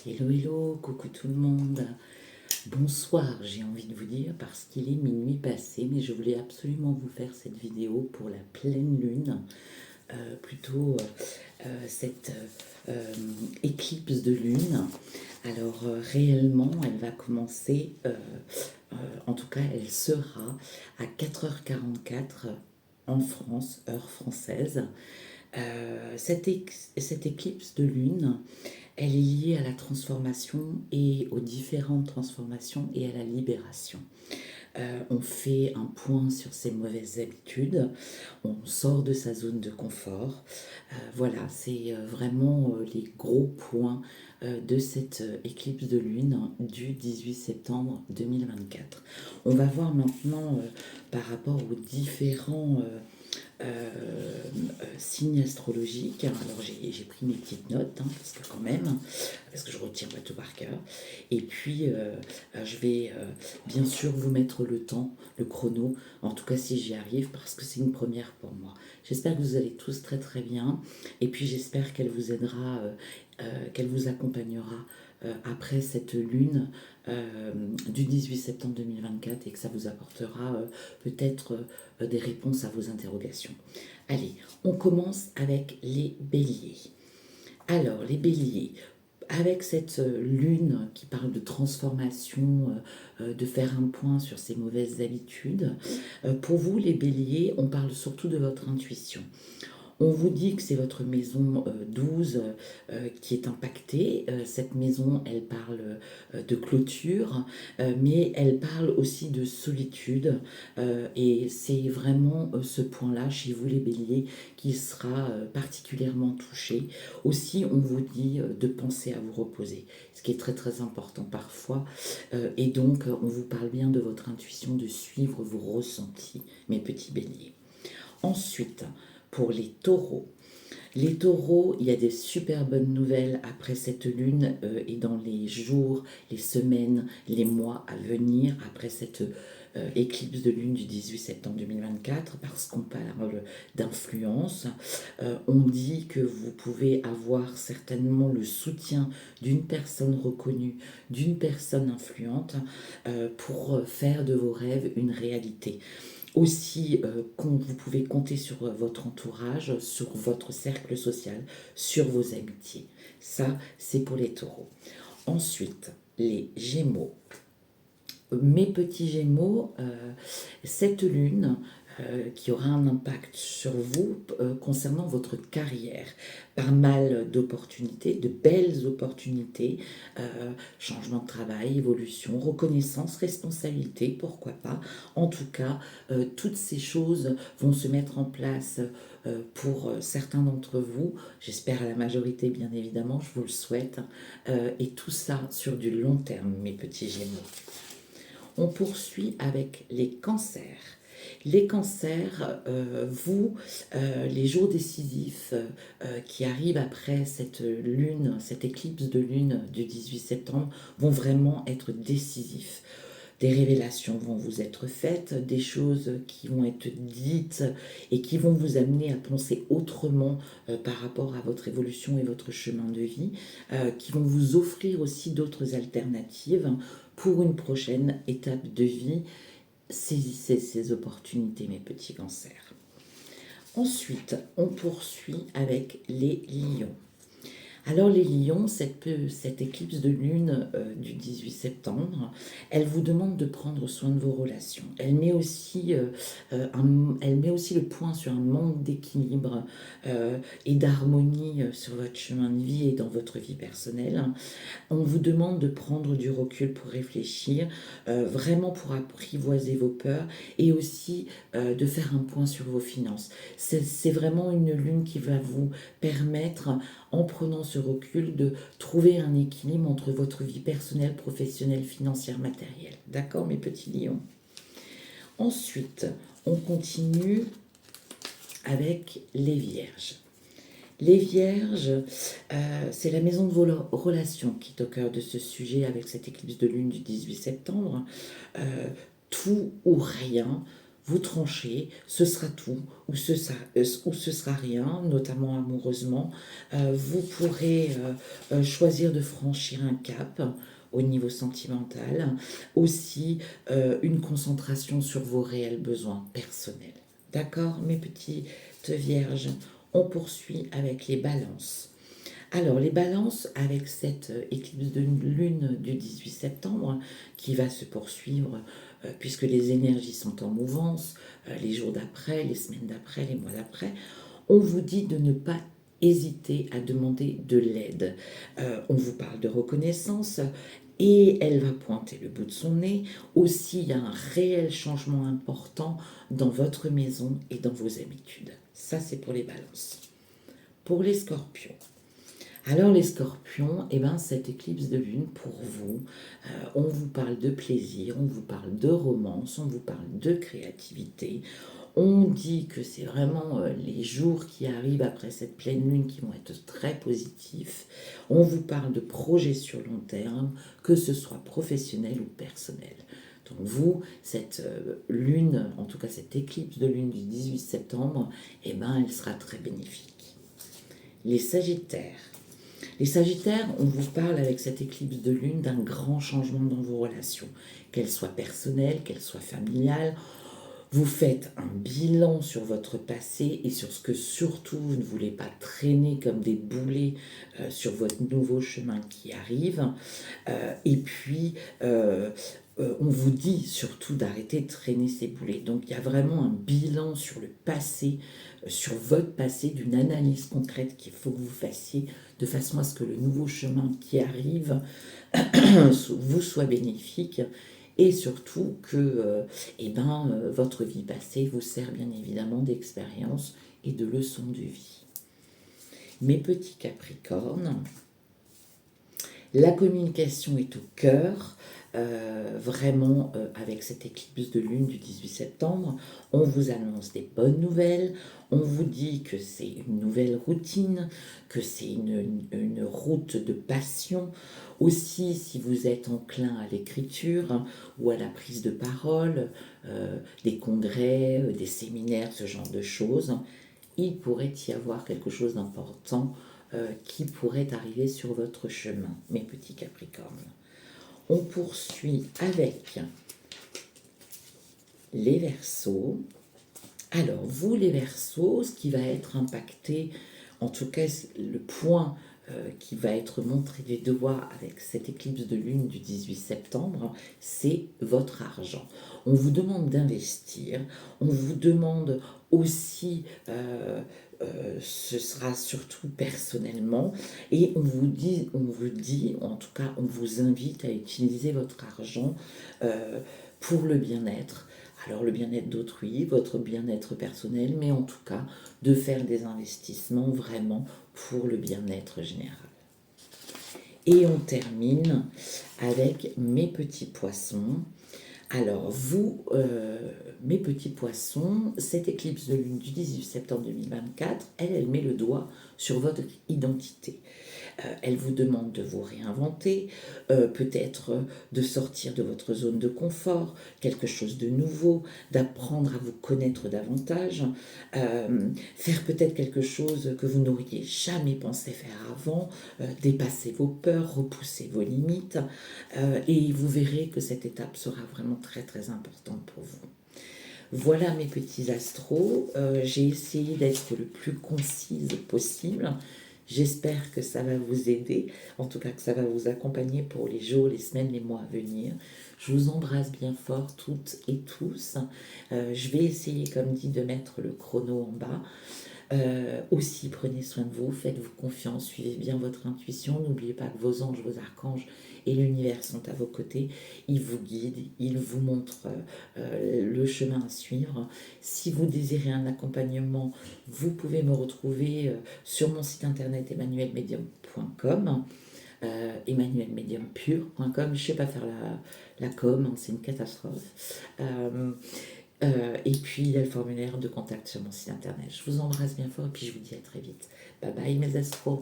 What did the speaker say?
Hello, hello, coucou tout le monde. Bonsoir, j'ai envie de vous dire, parce qu'il est minuit passé, mais je voulais absolument vous faire cette vidéo pour la pleine lune, plutôt cette éclipse de lune. Alors réellement, elle va commencer, en tout cas, elle sera à 4h44 en France, heure française. Cette éclipse de lune, elle est liée à la transformation et aux différentes transformations et à la libération. On fait un point sur ses mauvaises habitudes, on sort de sa zone de confort. Voilà, c'est vraiment les gros points de cette éclipse de lune du 18 septembre 2024. On va voir maintenant par rapport aux différents signes astrologiques. Alors j'ai pris mes petites notes, hein, parce que quand même, parce que je retiens pas tout par cœur. Et puis je vais bien sûr vous mettre le temps, le chrono, en tout cas si j'y arrive, parce que c'est une première pour moi. J'espère que vous allez tous très très bien, et puis j'espère qu'elle vous aidera, qu'elle vous accompagnera après cette lune du 18 septembre 2024 et que ça vous apportera peut-être des réponses à vos interrogations. Allez, on commence avec les béliers. Alors, les béliers, avec cette lune qui parle de transformation, de faire un point sur ses mauvaises habitudes, pour vous, les béliers, on parle surtout de votre intuition. On vous dit que c'est votre maison 12 qui est impactée. Cette maison, elle parle de clôture, mais elle parle aussi de solitude. Et c'est vraiment ce point-là, chez vous les béliers, qui sera particulièrement touché. Aussi, on vous dit de penser à vous reposer, ce qui est très très important parfois. Et donc, on vous parle bien de votre intuition, de suivre vos ressentis, mes petits béliers. Ensuite, pour les taureaux. Les taureaux, il y a des super bonnes nouvelles après cette lune et dans les jours, les semaines, les mois à venir après cette éclipse de lune du 18 septembre 2024 parce qu'on parle d'influence. On dit que vous pouvez avoir certainement le soutien d'une personne reconnue, d'une personne influente pour faire de vos rêves une réalité. Aussi, vous pouvez compter sur votre entourage, sur votre cercle social, sur vos amitiés. Ça, c'est pour les taureaux. Ensuite, les gémeaux. Mes petits gémeaux, cette lune qui aura un impact sur vous concernant votre carrière. Pas mal d'opportunités, de belles opportunités, changement de travail, évolution, reconnaissance, responsabilité, pourquoi pas. En tout cas, toutes ces choses vont se mettre en place pour certains d'entre vous, j'espère à la majorité bien évidemment, je vous le souhaite, et tout ça sur du long terme, mes petits gémeaux. On poursuit avec les cancers. Les cancers, vous, les jours décisifs qui arrivent après cette lune, cette éclipse de lune du 18 septembre, vont vraiment être décisifs. Des révélations vont vous être faites, des choses qui vont être dites et qui vont vous amener à penser autrement par rapport à votre évolution et votre chemin de vie, qui vont vous offrir aussi d'autres alternatives pour une prochaine étape de vie. Saisissez ces opportunités, mes petits cancers. Ensuite, on poursuit avec les lions. Alors les lions, cette éclipse de lune du 18 septembre, elle vous demande de prendre soin de vos relations. Elle met aussi le point sur un manque d'équilibre et d'harmonie sur votre chemin de vie et dans votre vie personnelle. On vous demande de prendre du recul pour réfléchir, vraiment pour apprivoiser vos peurs et aussi de faire un point sur vos finances. C'est vraiment une lune qui va vous permettre, en prenant ce recul, de trouver un équilibre entre votre vie personnelle, professionnelle, financière, matérielle. D'accord, mes petits lions? Ensuite, on continue avec les vierges. Les vierges, c'est la maison de vos relations qui est au cœur de ce sujet avec cette éclipse de lune du 18 septembre. Tout ou rien, vous tranchez, ce sera tout ou ce sera rien, notamment amoureusement. Vous pourrez choisir de franchir un cap au niveau sentimental, aussi une concentration sur vos réels besoins personnels. D'accord, mes petites vierges, on poursuit avec les balances. Alors, les balances, avec cette éclipse de lune du 18 septembre qui va se poursuivre, puisque les énergies sont en mouvance, les jours d'après, les semaines d'après, les mois d'après, on vous dit de ne pas hésiter à demander de l'aide. On vous parle de reconnaissance et elle va pointer le bout de son nez. Aussi, il y a un réel changement important dans votre maison et dans vos habitudes. Ça, c'est pour les balances. Pour les scorpions. Alors les scorpions, eh ben, cette éclipse de lune pour vous, on vous parle de plaisir, on vous parle de romance, on vous parle de créativité. On dit que c'est vraiment les jours qui arrivent après cette pleine lune qui vont être très positifs. On vous parle de projets sur long terme, que ce soit professionnel ou personnel. Donc vous, cette lune, en tout cas cette éclipse de lune du 18 septembre, eh ben, elle sera très bénéfique. Les sagittaires. Les sagittaires, on vous parle avec cette éclipse de lune d'un grand changement dans vos relations, qu'elles soient personnelles, qu'elles soient familiales. Vous faites un bilan sur votre passé et sur ce que surtout vous ne voulez pas traîner comme des boulets sur votre nouveau chemin qui arrive. Et puis, on vous dit surtout d'arrêter de traîner ces boulets. Donc, il y a vraiment un bilan sur le passé, sur votre passé, d'une analyse concrète qu'il faut que vous fassiez de façon à ce que le nouveau chemin qui arrive vous soit bénéfique et surtout que votre vie passée vous sert bien évidemment d'expérience et de leçon de vie. Mes petits Capricornes, la communication est au cœur, vraiment avec cette éclipse de lune du 18 septembre. On vous annonce des bonnes nouvelles, on vous dit que c'est une nouvelle routine, que c'est une route de passion. Aussi, si vous êtes enclin à l'écriture ou à la prise de parole, des congrès, des séminaires, ce genre de choses, il pourrait y avoir quelque chose d'important qui pourrait arriver sur votre chemin, mes petits Capricornes. On poursuit avec les Verseaux. Alors, vous les Verseaux, ce qui va être impacté, en tout cas le point qui va être montré des doigts avec cette éclipse de lune du 18 septembre, c'est votre argent. On vous demande d'investir, on vous demande aussi, ce sera surtout personnellement, et on vous dit, en tout cas, on vous invite à utiliser votre argent pour le bien-être. Alors le bien-être d'autrui, votre bien-être personnel, mais en tout cas de faire des investissements vraiment pour le bien-être général. Et on termine avec mes petits poissons. Alors vous, mes petits poissons, cette éclipse de lune du 18 septembre 2024, elle met le doigt sur votre identité. Elle vous demande de vous réinventer, peut-être de sortir de votre zone de confort, quelque chose de nouveau, d'apprendre à vous connaître davantage, faire peut-être quelque chose que vous n'auriez jamais pensé faire avant, dépasser vos peurs, repousser vos limites, et vous verrez que cette étape sera vraiment très très importante pour vous. Voilà mes petits astros, j'ai essayé d'être le plus concise possible. J'espère que ça va vous aider, en tout cas que ça va vous accompagner pour les jours, les semaines, les mois à venir. Je vous embrasse bien fort toutes et tous. Je vais essayer, comme dit, de mettre le chrono en bas. Aussi, prenez soin de vous, faites-vous confiance, suivez bien votre intuition. N'oubliez pas que vos anges, vos archanges et l'univers sont à vos côtés. Ils vous guident, ils vous montrent le chemin à suivre. Si vous désirez un accompagnement, vous pouvez me retrouver sur mon site internet emmanuelmedium.com. emmanuelmediumpur.com. Je ne sais pas faire la com, hein, c'est une catastrophe. Et puis il y a le formulaire de contact sur mon site internet. Je vous embrasse bien fort et puis je vous dis à très vite. Bye bye mes astros.